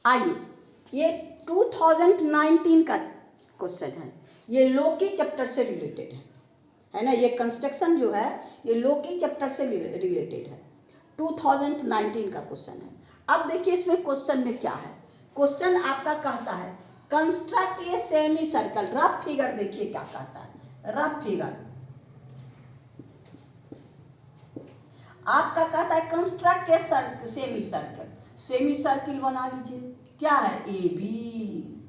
आइए, ये 2019 का क्वेश्चन है। ये लोकी चैप्टर से रिलेटेड है ना। ये कंस्ट्रक्शन जो है ये लोकी चैप्टर से रिलेटेड है। 2019 का क्वेश्चन है। अब देखिए इसमें क्वेश्चन में क्या है। क्वेश्चन आपका कहता है construct a semi circle. Rough figure देखिए क्या कहता है। रफ फिगर आपका कहता है construct a semi circle. Semi circle बना लीजिए। क्या है? A B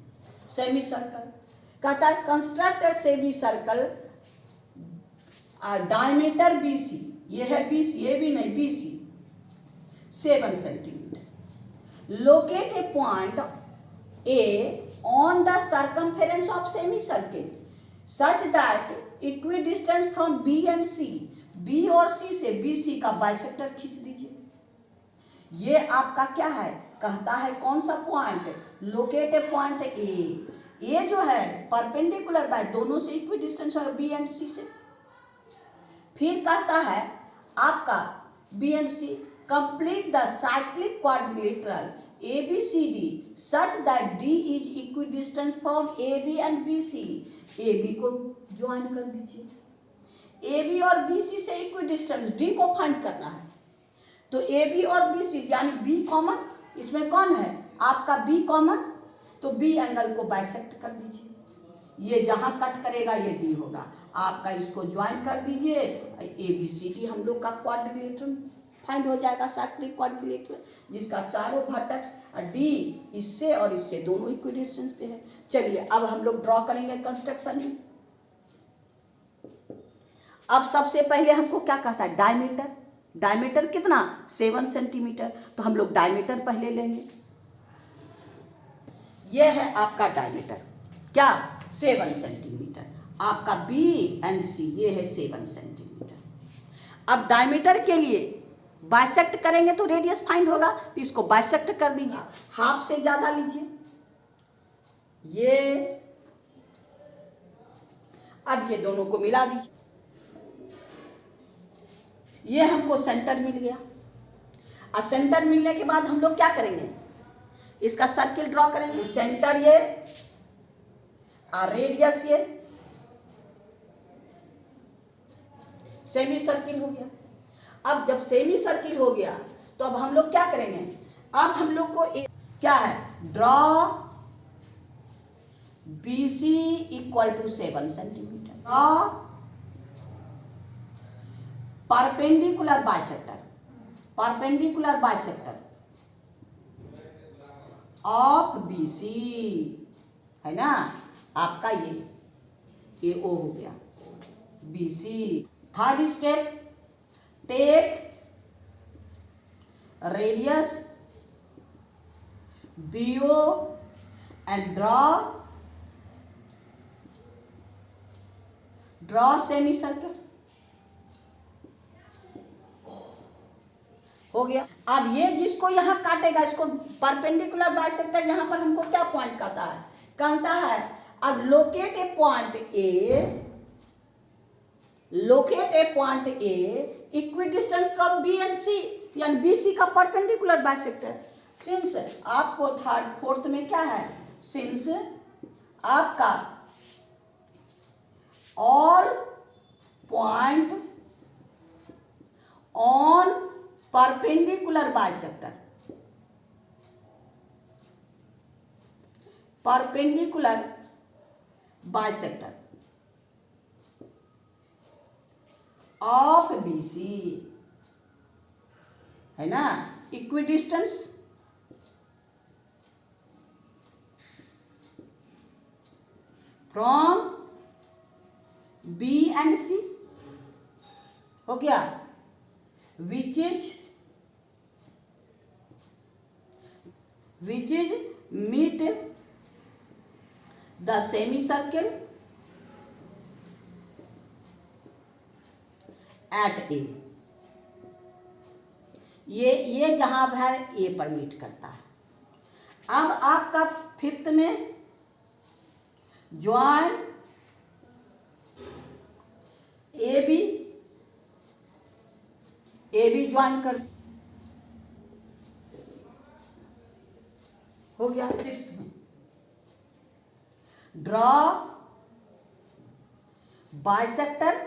semi circle. कहता है construct a semi circle diameter B C. ये है बी सी, ए बी नहीं, B C 7 centimetre. Locate a point A on the circumference of semi circle such that equidistance from B and C. B और सी से B C का bisector खींच दीजिए। ये आपका क्या है? कहता है कौन सा पॉइंट? लोकेट ए पॉइंट ए। ये जो है परपेंडिकुलर बाय दोनों से इक्विडिस्टेंस है बी एंड सी से। फिर कहता है आपका B and C complete the cyclic quadrilateral A B C D such that D is equidistance from A B and B C. A B को ज्वाइन कर दीजिए। ए बी और बी सी से इक्विडिस्टेंस डी को find करना है। तो A B और बी सी यानी बी कॉमन, इसमें कौन है? आपका बी कॉमन। तो बी एंगल को बाइसेक्ट कर दीजिए। ये जहां कट करेगा ये डी होगा। आपका इसको ज्वाइन कर दीजिए। ए बी सी डी हम लोग का क्वाड्रिलेटरल फाइंड हो जाएगा, साइक्लिक क्वाड्रिलेटरल, जिसका चारों वर्टेक्स डी इससे और इससे दोनों इक्विडिस्टेंस पे है। चलिए अब हम लोग ड्रॉ करेंगे कंस्ट्रक्शन में। अब सबसे पहले हमको क्या कहता है? डायमीटर। डायमीटर कितना? 7 सेंटीमीटर। तो हम लोग डायमीटर पहले लेंगे। यह है आपका डायमीटर, क्या? 7 सेंटीमीटर। आपका बी एंड सी ये है 7 सेंटीमीटर। अब डायमीटर के लिए बाइसेक्ट करेंगे तो रेडियस फाइंड होगा। तो इसको बाइसेक्ट कर दीजिए, हाफ से ज्यादा लीजिए ये। अब ये दोनों को मिला दीजिए। ये हमको सेंटर मिल गया। और सेंटर मिलने के बाद हम लोग क्या करेंगे? इसका सर्किल ड्रॉ करेंगे। सेंटर ये और रेडियस ये, सेमी सर्किल हो गया। अब जब सेमी सर्किल हो गया तो अब हम लोग क्या करेंगे? अब हम लोग को क्या है? Draw B C equal to 7 centimetre. Draw perpendicular bisector. Perpendicular bisector of B C है ना। आपका ये ओ हो गया B C. Third step, take radius BO and draw semicircle। हो गया। अब ये जिसको यहाँ काटेगा इसको परपेंडिकुलर बाइसेक्टर, यहाँ पर हमको क्या पॉइंट कहता है? कहता है अब locate a point A, locate a point A equidistance from B and C, यानी बी सी का परपेंडिकुलर बाइसेक्टर। सिंस आपको थर्ड फोर्थ में क्या है? सिंस आपका all point on perpendicular bisector, perpendicular bisector of BC है ना, equidistance from B and C हो गया, which is meet the semicircle at A। ये जहां है A पर मीट करता है। अब आपका फिफ्थ में ज्वाइन ए बी ज्वाइन कर हो गया। 6th में draw bisector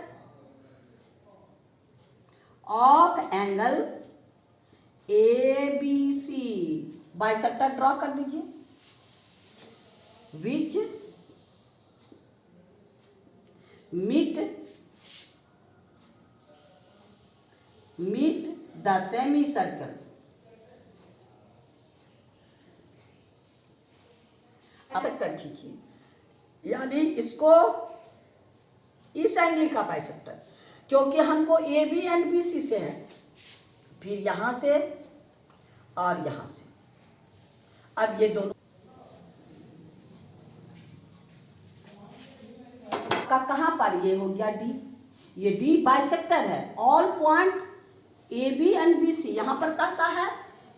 of angle ABC, bisector draw कर दीजिए विच meet the semicircle, बाइसेक्टर खींचिए, यानी इसको इस एंगल का बाइसेक्टर, क्योंकि हमको AB एंड BC से है, फिर यहां से और यहां से। अब ये दोनों का कहां पर ये हो गया D, ये D बाइसेक्टर है all point AB and BC। यहां पर कहता है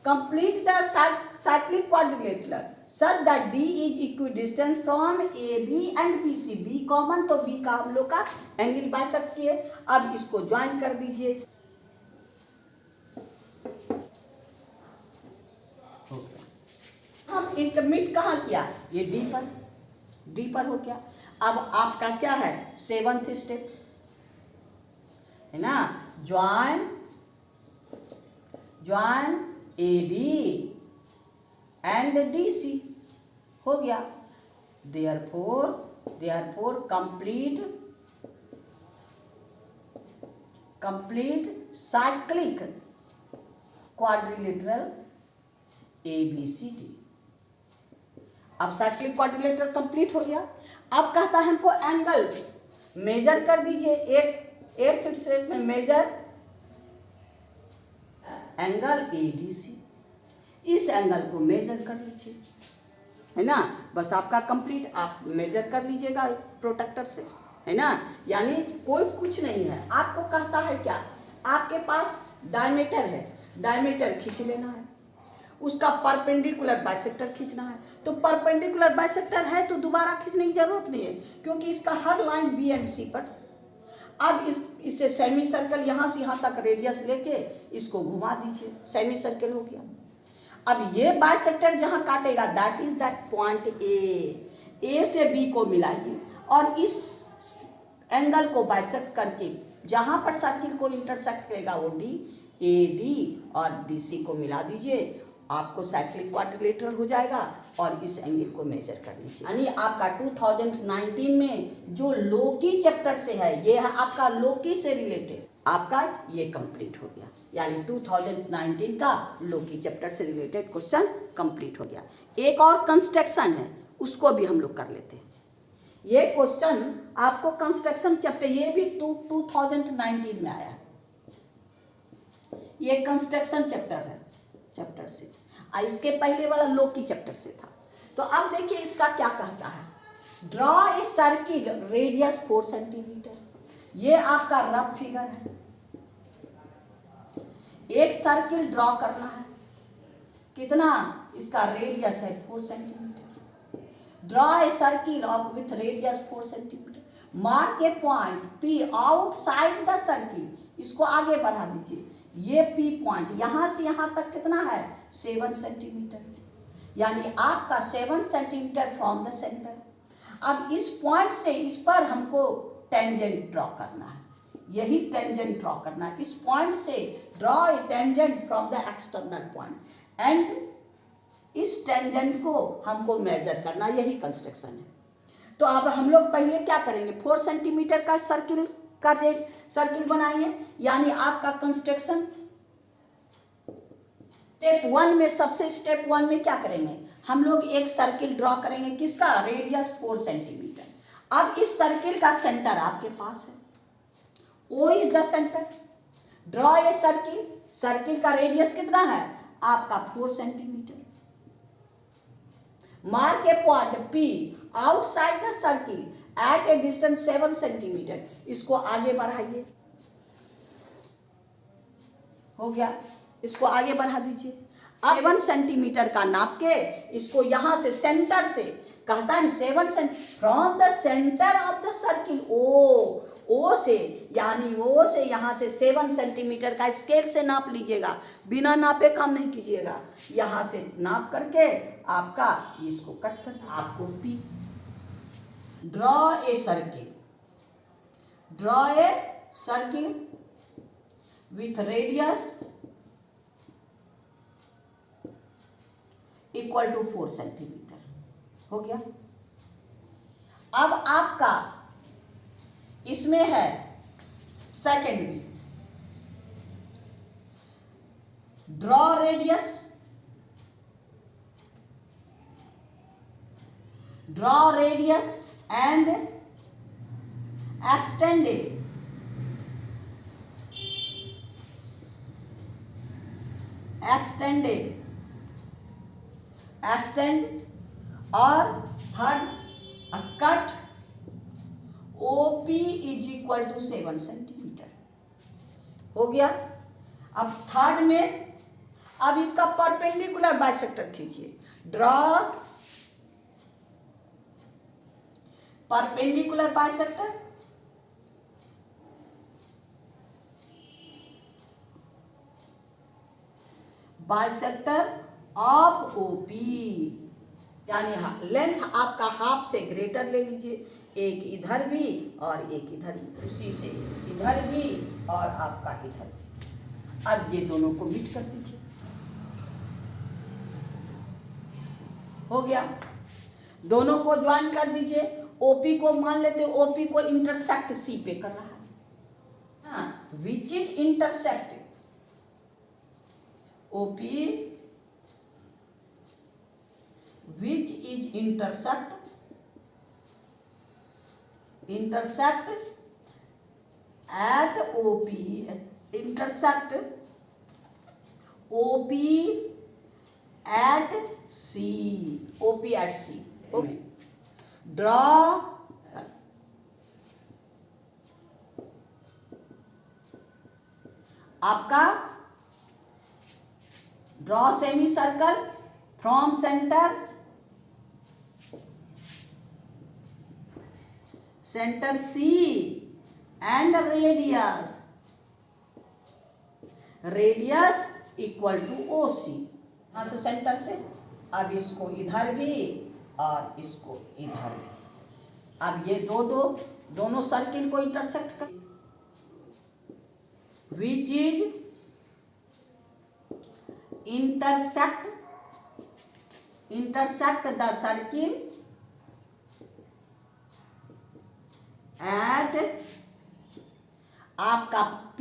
complete the cyclic quadrilateral such that D is equidistance from AB and BC। B common, तो B का हम लोग का एंगल बाइसेक्ट किए। अब इसको ज्वाइन कर दीजिए, हम इंटरमीट कहाँ किया, ये D पर हो गया। अब आपका क्या है 7th स्टेप है ना, ज्वाइन AD एंड DC हो गया। Therefore complete cyclic quadrilateral ABCD। अब साइक्लिक क्वाड्रिलेटरल कंप्लीट हो गया। अब कहता है हमको एंगल मेजर कर दीजिए। 8th स्टेप में मेजर एंगल ADC, इस एंगल को मेजर कर लीजिए, है ना। बस आपका कंप्लीट, आप मेजर कर लीजिएगा प्रोटेक्टर से, है ना। यानी कोई कुछ नहीं है, आपको कहता है क्या, आपके पास डायमीटर है, डायमीटर खींच लेना है, उसका परपेंडिकुलर बाइसेक्टर खींचना है। तो परपेंडिकुलर बाइसेक्टर है तो दोबारा खींचने की जरूरत नहीं है, क्योंकि इसका हर लाइन B एंड C पर। अब इससे सेमी सर्कल यहाँ से यहाँ तक रेडियस लेके इसको घुमा दीजिए, सेमी सर्कल हो गया। अब ये बाइसेक्टर जहाँ काटेगा that is that point A से B को मिलाइए और इस एंगल को बाइसेक्ट करके जहाँ पर सर्किल को इंटरसेक्ट करेगा वो D, AD और DC को मिला दीजिए, आपको साइक्लिक क्वाड्रिलेटरल हो जाएगा। और इस एंगल को मेजर कर लीजिए। यानी आपका 2019 में जो लोकी चैप्टर से है, ये है आपका लोकी से रिलेटेड, आपका ये कंप्लीट हो गया। यानी 2019 का लोकी चैप्टर से रिलेटेड क्वेश्चन कंप्लीट हो गया। एक और कंस्ट्रक्शन है, उसको भी हम लोग कर लेते हैं। ये क्वेश्चन आपको कंस्ट्रक्शन चैप्टर, ये भी 2019 में आया है। ये कंस्ट्रक्शन चैप्टर है, चैप्टर से, और इसके पहले वाला लोकी चैप्टर से था। तो अब देखिए इसका क्या कहता है, draw a circle radius 4 centimetre. ये आपका रफ फिगर है, एक सर्किल ड्रॉ करना है, कितना, इसका रेडियस है 4 centimetre. Draw a circle of with radius 4 centimetre. Mark A point P outside the circle, इसको आगे बढ़ा दीजिए। ये P पॉइंट यहाँ से यहाँ तक कितना है 7 सेंटीमीटर, यानी आपका 7 सेंटीमीटर फ्रॉम द सेंटर। अब इस पॉइंट से इस पर हमको टेंजेंट ड्रॉ करना है, यही टेंजेंट ड्रॉ करना है। इस पॉइंट से draw a tangent from the external point and इस टेंजेंट को हमको मेजर करना, यही कंस्ट्रक्शन है। तो अब हम लोग पहले क्या करेंगे, 4 सेंटीमीटर का सर्किल बनाएंगे। यानी आपका कंस्ट्रक्शन स्टेप 1 में, सबसे स्टेप 1 में क्या करेंगे, हम लोग एक सर्किल ड्रॉ करेंगे, किसका, रेडियस 4 सेंटीमीटर। अब इस सर्किल का सेंटर आपके पास है, O is the centre. Draw a circle, circle का रेडियस कितना है आपका 4 centimetre. Mark A point P outside the circle eight A distance 7 centimetre. इसको आगे बढ़ाइए, हो गया, इसको आगे बढ़ा दीजिए। अब 7 सेंटीमीटर का नाप के इसको यहां से सेंटर से, कहता है 7 centimetre from the centre of the circle, O से, यानी ओ से यहाँ से 7 सेंटीमीटर का स्केल से नाप लीजिएगा, बिना नापे काम नहीं कीजिएगा। यहाँ से नाप करके आपका इसको कट कर आपको P. Draw a circle, draw a circle with radius equal to 4 centimetre. हो गया। अब आपका इसमें है सेकेंड में, draw radius, draw radius and extended extend और third cut OP is equal to 7 centimetre. हो गया। अब थर्ड में अब इसका परपेंडिकुलर बाइसेक्टर खींचिए, draw perpendicular bisector, bisector of OP, यानी लेंथ आपका हाफ से ग्रेटर ले लीजिए, एक इधर भी और एक इधर भी, उसी से इधर भी और आपका इधर भी। अब ये दोनों को मीट कर दीजिए। हो गया। दोनों को ज्वाइन कर दीजिए। OP को मान लेते, OP को इंटरसेक्ट C पे कर रहा है, हाँ, which is intersect OP, which is intersect at OP, intersect OP at C, OP at C. Okay. Draw आपका draw semi circle from centre C and radius equal to OC। यहाँ से centre से अब इसको इधर भी और इसको इधर भी, अब ये दोनों सर्किल को इंटरसेक्ट कर, which is intersect the circle at आपका P,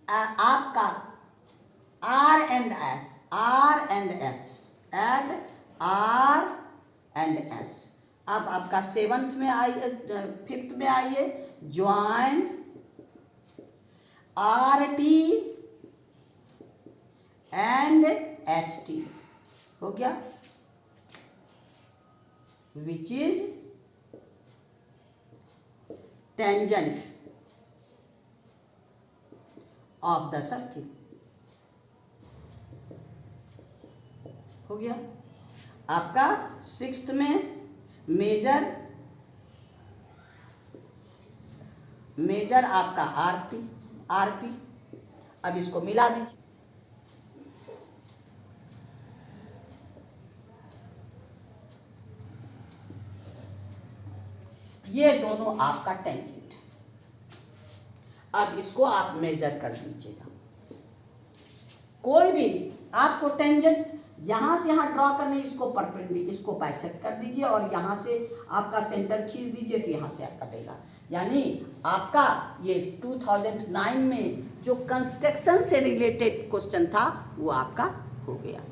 आपका R and S at R and S। अब आपका 7th में आइए, 5th में आइए, ज्वाइन RT एंड ST। हो गया। Which is tangent of the circle. हो गया। आपका 6th में मेजर आपका RP। अब इसको मिला दीजिए। ये दोनों आपका टेंजेंट, अब इसको आप मेजर कर दीजिएगा। कोई भी आपको टेंजेंट यहाँ से यहाँ ड्रॉ करने, इसको परपेंडिकुलर, इसको बाइसेक्ट कर दीजिए और यहाँ से आपका सेंटर खींच दीजिए तो यहाँ से कटेगा। यानी आपका ये 2009 में जो कंस्ट्रक्शन से रिलेटेड क्वेश्चन था वो आपका हो गया।